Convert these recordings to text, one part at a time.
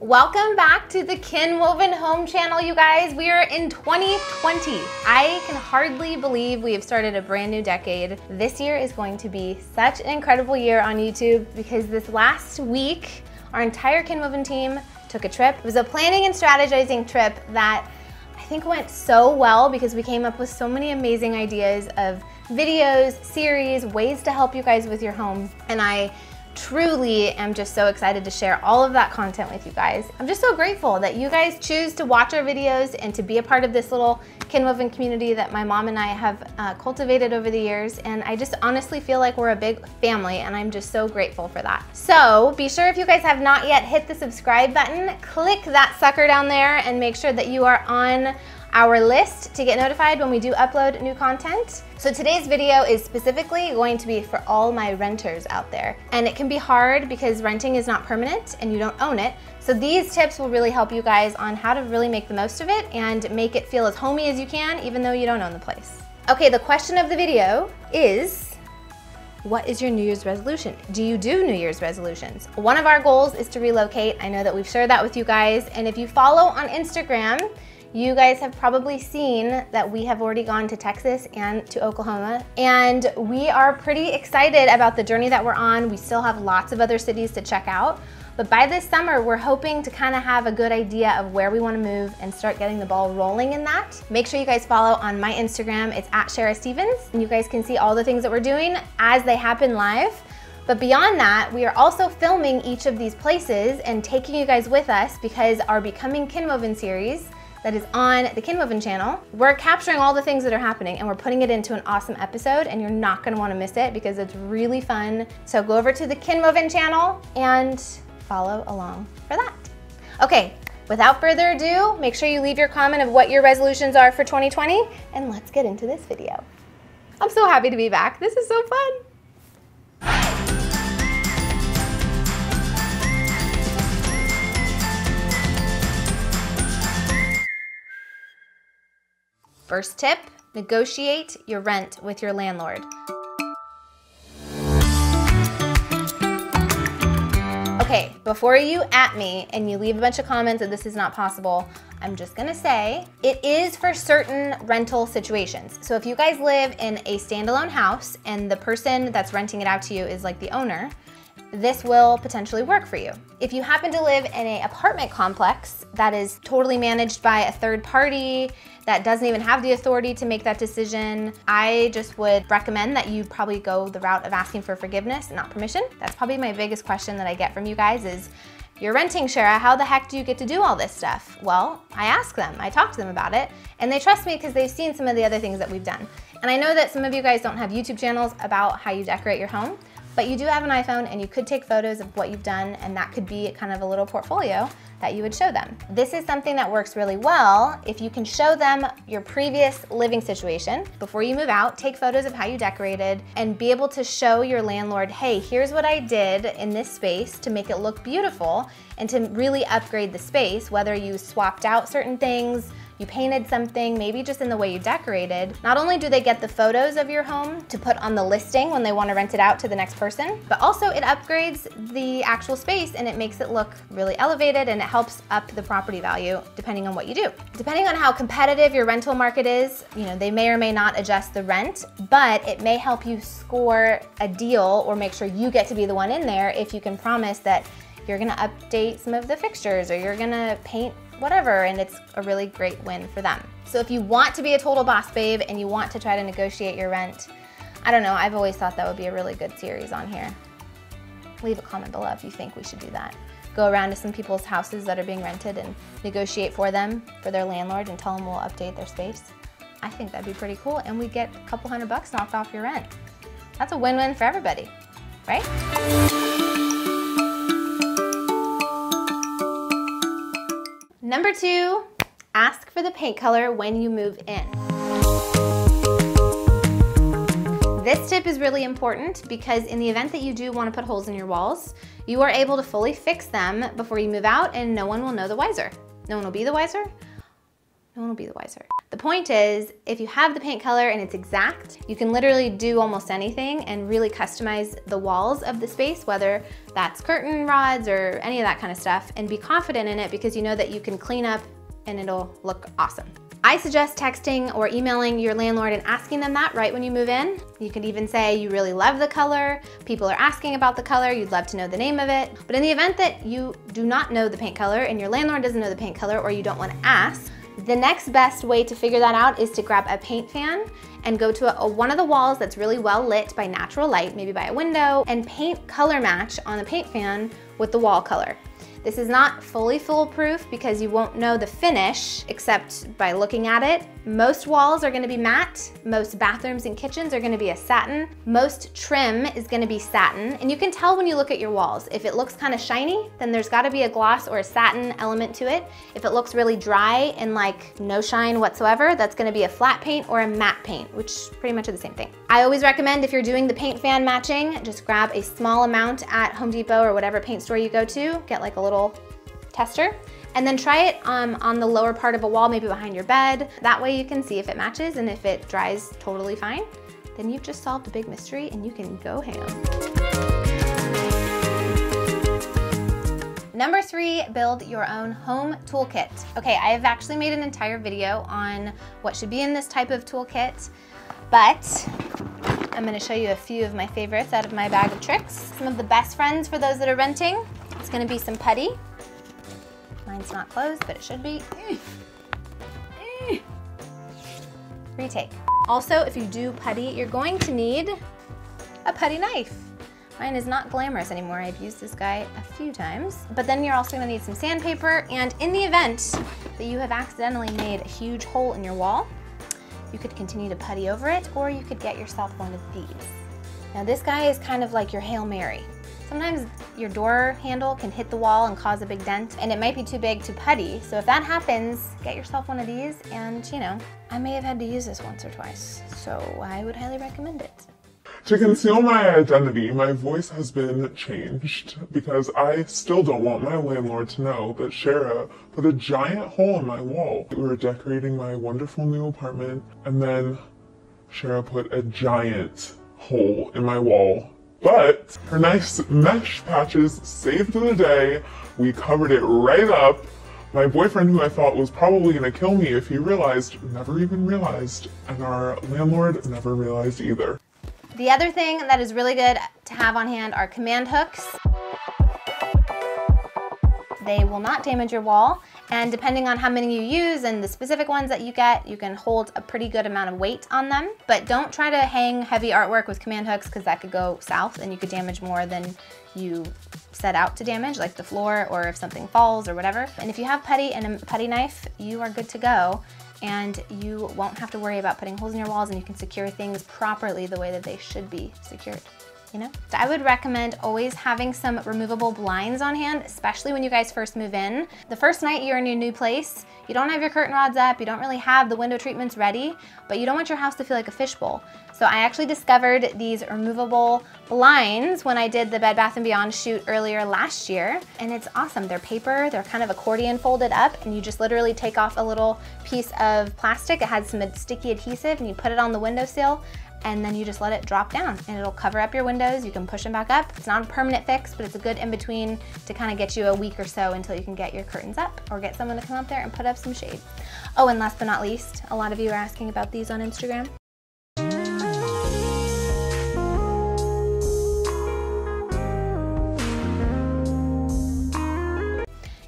Welcome back to the Kinwoven home channel, you guys. We are in 2020. I can hardly believe we have started a brand new decade. This year is going to be such an incredible year on YouTube because this last week, our entire Kinwoven team took a trip. It was a planning and strategizing trip that I think went so well because we came up with so many amazing ideas of videos, series, ways to help you guys with your home. And I truly am just so excited to share all of that content with you guys. I'm just so grateful that you guys choose to watch our videos and to be a part of this little Kinwoven community that my mom and I have cultivated over the years. And I just honestly feel like we're a big family and I'm just so grateful for that. So be sure, if you guys have not yet hit the subscribe button, click that sucker down there and make sure that you are on our list to get notified when we do upload new content. So today's video is specifically going to be for all my renters out there. And it can be hard because renting is not permanent and you don't own it. So these tips will really help you guys on how to really make the most of it and make it feel as homey as you can, even though you don't own the place. Okay, the question of the video is, what is your New Year's resolution? Do you do New Year's resolutions? One of our goals is to relocate. I know that we've shared that with you guys. And if you follow on Instagram, you guys have probably seen that we have already gone to Texas and to Oklahoma, and we are pretty excited about the journey that we're on. We still have lots of other cities to check out, but by this summer, we're hoping to kind of have a good idea of where we want to move and start getting the ball rolling in that. Make sure you guys follow on my Instagram. It's at Sharrah Stevens, and you guys can see all the things that we're doing as they happen live. But beyond that, we are also filming each of these places and taking you guys with us because our Becoming Kinwoven series that is on the Kinwoven channel, we're capturing all the things that are happening and we're putting it into an awesome episode, and you're not gonna wanna miss it because it's really fun. So go over to the Kinwoven channel and follow along for that. Okay, without further ado, make sure you leave your comment of what your resolutions are for 2020, and let's get into this video. I'm so happy to be back. This is so fun. First tip, negotiate your rent with your landlord. Okay, before you at me and you leave a bunch of comments that this is not possible, I'm just gonna say it is for certain rental situations. So if you guys live in a standalone house and the person that's renting it out to you is like the owner, this will potentially work for you. If you happen to live in an apartment complex that is totally managed by a third party that doesn't even have the authority to make that decision, I just would recommend that you probably go the route of asking for forgiveness, not permission. That's probably my biggest question that I get from you guys is, you're renting, Sharrah, how the heck do you get to do all this stuff? Well, I ask them, I talk to them about it, and they trust me because they've seen some of the other things that we've done. And I know that some of you guys don't have YouTube channels about how you decorate your home, but you do have an iPhone and you could take photos of what you've done, and that could be kind of a little portfolio that you would show them. This is something that works really well if you can show them your previous living situation before you move out, take photos of how you decorated, and be able to show your landlord, hey, here's what I did in this space to make it look beautiful and to really upgrade the space, whether you swapped out certain things, you painted something, maybe just in the way you decorated. Not only do they get the photos of your home to put on the listing when they want to rent it out to the next person, but also it upgrades the actual space and it makes it look really elevated, and it helps up the property value depending on what you do. Depending on how competitive your rental market is, you know, they may or may not adjust the rent, but it may help you score a deal or make sure you get to be the one in there if you can promise that you're gonna update some of the fixtures or you're gonna paint whatever, and it's a really great win for them. So if you want to be a total boss babe and you want to try to negotiate your rent, I don't know, I've always thought that would be a really good series on here. Leave a comment below if you think we should do that. Go around to some people's houses that are being rented and negotiate for them, for their landlord, and tell them we'll update their space. I think that'd be pretty cool, and we get a couple $100 knocked off your rent. That's a win-win for everybody, right? Number 2, ask for the paint color when you move in. This tip is really important because in the event that you do want to put holes in your walls, you are able to fully fix them before you move out and no one will know the wiser. No one will be the wiser. no one will be the wiser. The point is, if you have the paint color and it's exact, you can literally do almost anything and really customize the walls of the space, whether that's curtain rods or any of that kind of stuff, and be confident in it because you know that you can clean up and it'll look awesome. I suggest texting or emailing your landlord and asking them that right when you move in. You could even say you really love the color, people are asking about the color, you'd love to know the name of it. But in the event that you do not know the paint color and your landlord doesn't know the paint color, or you don't want to ask, the next best way to figure that out is to grab a paint fan and go to one of the walls that's really well lit by natural light, maybe by a window, and paint color match on the paint fan with the wall color. This is not fully foolproof because you won't know the finish except by looking at it. Most walls are gonna be matte. Most bathrooms and kitchens are gonna be a satin. Most trim is gonna be satin. And you can tell when you look at your walls. If it looks kind of shiny, then there's gotta be a gloss or a satin element to it. If it looks really dry and like no shine whatsoever, that's gonna be a flat paint or a matte paint, which pretty much are the same thing. I always recommend if you're doing the paint fan matching, just grab a small amount at Home Depot or whatever paint store you go to, get like a little tester, and then try it on the lower part of a wall, maybe behind your bed. That way you can see if it matches, and if it dries totally fine, then you've just solved a big mystery and you can go ham. Number 3, build your own home toolkit. Okay, I have actually made an entire video on what should be in this type of toolkit, but I'm gonna show you a few of my favorites out of my bag of tricks. Some of the best friends for those that are renting. It's gonna be some putty. Mine's not closed, but it should be. Retake. Also, if you do putty, you're going to need a putty knife. Mine is not glamorous anymore. I've used this guy a few times. But then you're also gonna need some sandpaper, and in the event that you have accidentally made a huge hole in your wall, you could continue to putty over it, or you could get yourself one of these. Now this guy is kind of like your Hail Mary. Sometimes your door handle can hit the wall and cause a big dent, and it might be too big to putty. So if that happens, get yourself one of these, and you know, I may have had to use this once or twice, so I would highly recommend it. To conceal my identity, my voice has been changed because I still don't want my landlord to know that Sharrah put a giant hole in my wall. We were decorating my wonderful new apartment, and then Sharrah put a giant hole in my wall. But her nice mesh patches saved the day. We covered it right up. My boyfriend, who I thought was probably gonna kill me if he realized, never even realized, and our landlord never realized either. The other thing that is really good to have on hand are command hooks. They will not damage your wall, and depending on how many you use and the specific ones that you get, you can hold a pretty good amount of weight on them. But don't try to hang heavy artwork with command hooks because that could go south and you could damage more than you set out to damage, like the floor or if something falls or whatever. And if you have putty and a putty knife, you are good to go, and you won't have to worry about putting holes in your walls, and you can secure things properly the way that they should be secured. You know? So I would recommend always having some removable blinds on hand, especially when you guys first move in. The first night you're in your new place, you don't have your curtain rods up, you don't really have the window treatments ready, but you don't want your house to feel like a fishbowl. So I actually discovered these removable blinds when I did the Bed Bath & Beyond shoot earlier last year, and it's awesome. They're paper, they're kind of accordion folded up, and you just literally take off a little piece of plastic. It has some sticky adhesive, and you put it on the windowsill, and then you just let it drop down and it'll cover up your windows. You can push them back up. It's not a permanent fix, but it's a good in-between to kind of get you a week or so until you can get your curtains up or get someone to come up there and put up some shade. Oh, and last but not least, a lot of you are asking about these on Instagram.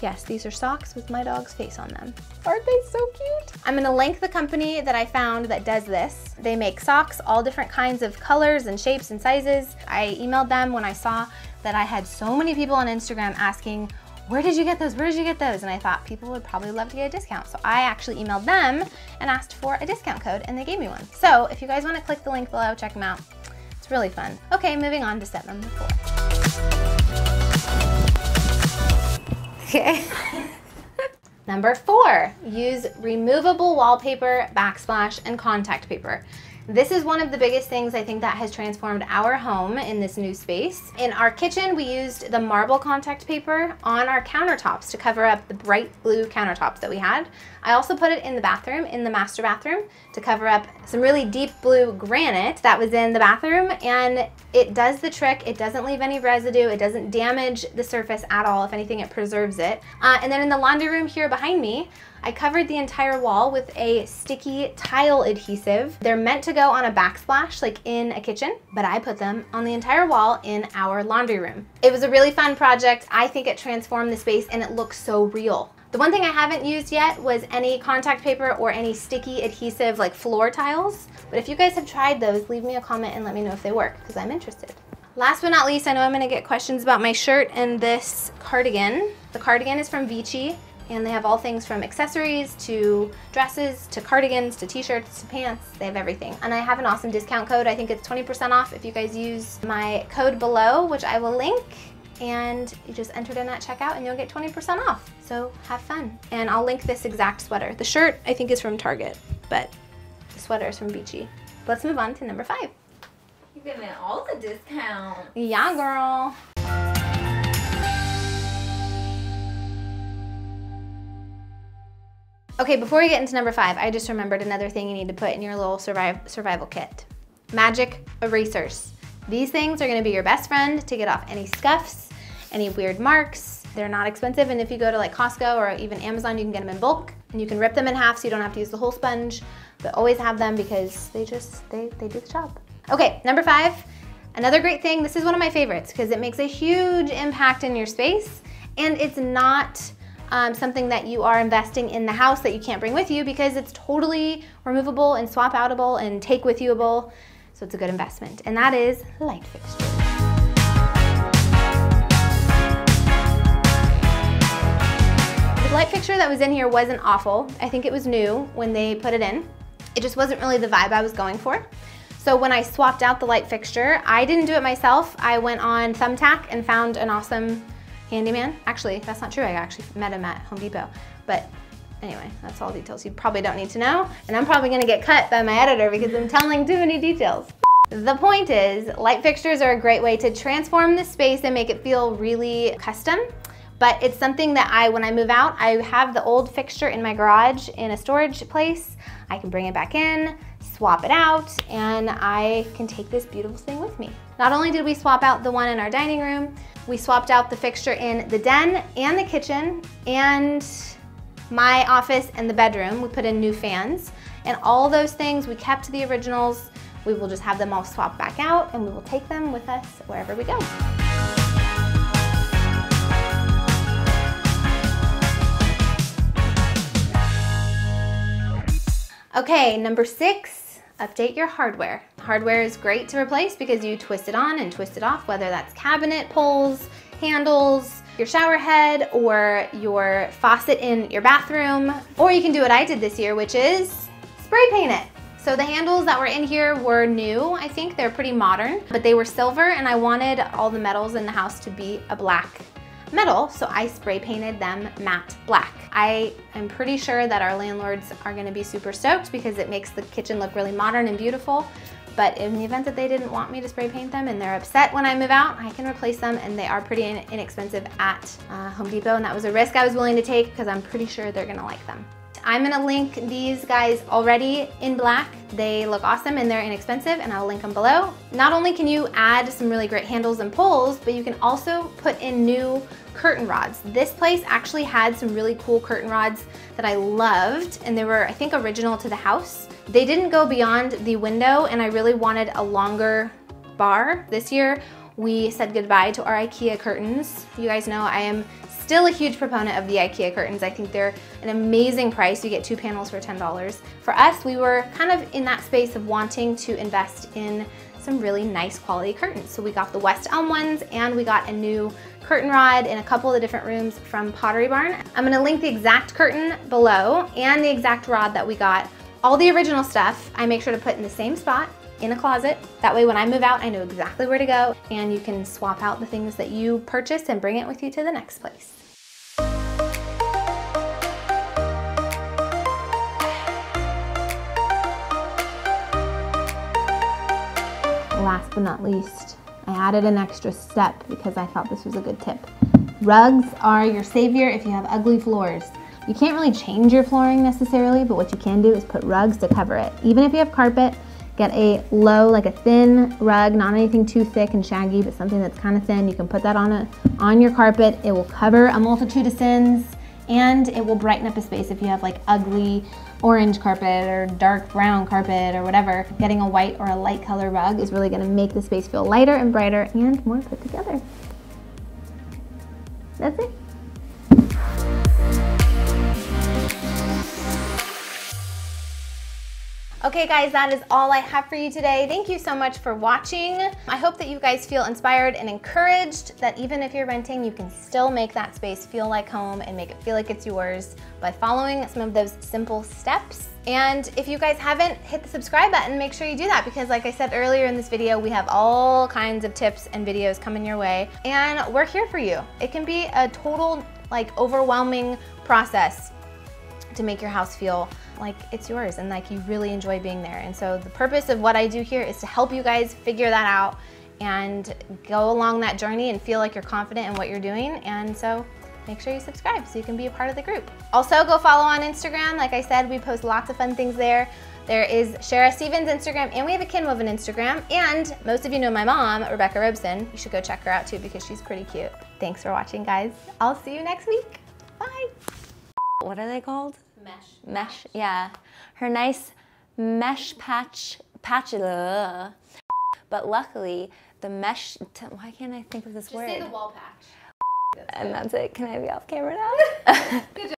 Yes, these are socks with my dog's face on them. Aren't they so cute? I'm gonna link the company that I found that does this. They make socks, all different kinds of colors and shapes and sizes. I emailed them when I saw that I had so many people on Instagram asking, where did you get those? Where did you get those? And I thought people would probably love to get a discount. So I actually emailed them and asked for a discount code, and they gave me one. So if you guys wanna click the link below, check them out. It's really fun. Okay, moving on to step number 4. Okay. Number 4, use removable wallpaper, backsplash, and contact paper. This is one of the biggest things I think that has transformed our home in this new space. In our kitchen, we used the marble contact paper on our countertops to cover up the bright blue countertops that we had. I also put it in the bathroom, in the master bathroom, to cover up some really deep blue granite that was in the bathroom, and it does the trick. It doesn't leave any residue. It doesn't damage the surface at all. If anything, it preserves it. And then in the laundry room here behind me, I covered the entire wall with a sticky tile adhesive. They're meant to go on a backsplash, like in a kitchen, but I put them on the entire wall in our laundry room. It was a really fun project. I think it transformed the space and it looks so real. The one thing I haven't used yet was any contact paper or any sticky adhesive like floor tiles. But if you guys have tried those, leave me a comment and let me know if they work, because I'm interested. Last but not least, I know I'm gonna get questions about my shirt and this cardigan. The cardigan is from Vici, and they have all things from accessories to dresses to cardigans to t-shirts to pants. They have everything. And I have an awesome discount code. I think it's 20% off if you guys use my code below, which I will link. And you just enter it in at checkout and you'll get 20% off. So have fun. And I'll link this exact sweater. The shirt I think is from Target, but the sweater is from Vici. Let's move on to number 5. You're giving all the discount. Yeah, girl. Okay, before we get into number 5, I just remembered another thing you need to put in your little survival kit. Magic erasers. These things are gonna be your best friend to get off any scuffs, any weird marks. They're not expensive, and if you go to like Costco or even Amazon, you can get them in bulk, and you can rip them in half so you don't have to use the whole sponge, but always have them because they do the job. Okay, number 5, another great thing. This is one of my favorites because it makes a huge impact in your space, and it's not something that you are investing in the house that you can't bring with you because it's totally removable and swap outable and take with youable. So it's a good investment, and that is light fixtures. The light fixture that was in here wasn't awful. I think it was new when they put it in. It just wasn't really the vibe I was going for. So when I swapped out the light fixture, I didn't do it myself. I went on Thumbtack and found an awesome handyman. Actually, that's not true. I actually met him at Home Depot. But anyway, that's all details you probably don't need to know. And I'm probably gonna get cut by my editor because I'm telling too many details. The point is, light fixtures are a great way to transform the space and make it feel really custom. But it's something that when I move out, I have the old fixture in my garage in a storage place. I can bring it back in, swap it out, and I can take this beautiful thing with me. Not only did we swap out the one in our dining room, we swapped out the fixture in the den and the kitchen and my office and the bedroom. We put in new fans, and all those things, we kept the originals. We will just have them all swapped back out, and we will take them with us wherever we go. Okay, number 6, update your hardware. Hardware is great to replace because you twist it on and twist it off, whether that's cabinet pulls, handles, your shower head, or your faucet in your bathroom. Or you can do what I did this year, which is spray paint it. So the handles that were in here were new, I think. They're pretty modern, but they were silver, and I wanted all the metals in the house to be a black metal, so I spray painted them matte black. I am pretty sure that our landlords are gonna be super stoked because it makes the kitchen look really modern and beautiful. But in the event that they didn't want me to spray paint them and they're upset when I move out, I can replace them, and they are pretty inexpensive at Home Depot, and that was a risk I was willing to take because I'm pretty sure they're gonna like them. I'm gonna link these guys already in black. They look awesome and they're inexpensive, and I'll link them below. Not only can you add some really great handles and pulls, but you can also put in new curtain rods. This place actually had some really cool curtain rods that I loved, and they were, I think, original to the house. They didn't go beyond the window, and I really wanted a longer bar. This year, we said goodbye to our IKEA curtains. You guys know I am still a huge proponent of the IKEA curtains. I think they're an amazing price. You get 2 panels for $10. For us, we were kind of in that space of wanting to invest in some really nice quality curtains. So we got the West Elm ones, and we got a new curtain rod in a couple of the different rooms from Pottery Barn. I'm gonna link the exact curtain below and the exact rod that we got. All the original stuff I make sure to put in the same spot in a closet. That way when I move out, I know exactly where to go, and you can swap out the things that you purchase and bring it with you to the next place. last but not least, I added an extra step because I thought this was a good tip. Rugs are your savior if you have ugly floors. You can't really change your flooring necessarily, but what you can do is put rugs to cover it. Even if you have carpet, get a low, like a thin rug, not anything too thick and shaggy, but something that's kind of thin. You can put that on your carpet. It will cover a multitude of sins, and it will brighten up a space if you have like ugly orange carpet or dark brown carpet or whatever. Getting a white or a light color rug is really gonna make the space feel lighter and brighter and more put together. That's it. Okay guys, that is all I have for you today. Thank you so much for watching. I hope that you guys feel inspired and encouraged that even if you're renting, you can still make that space feel like home and make it feel like it's yours by following some of those simple steps. And if you guys haven't hit the subscribe button, make sure you do that because like I said earlier in this video, we have all kinds of tips and videos coming your way and we're here for you. It can be a total like overwhelming process to make your house feel like it's yours and like you really enjoy being there. And so the purpose of what I do here is to help you guys figure that out and go along that journey and feel like you're confident in what you're doing. And so make sure you subscribe so you can be a part of the group. Also go follow on Instagram. Like I said, we post lots of fun things there. There is Sharrah Stevens Instagram and we have a Kinwoven Instagram. And most of you know my mom, Rebecca Robeson. You should go check her out too because she's pretty cute. Thanks for watching guys. I'll see you next week. Bye. What are they called? Mesh. Mesh, yeah. Her nice mesh patch, but luckily the mesh, why can't I think of this word? Just say the wall patch. And that's it. Can I be off camera now? Good job.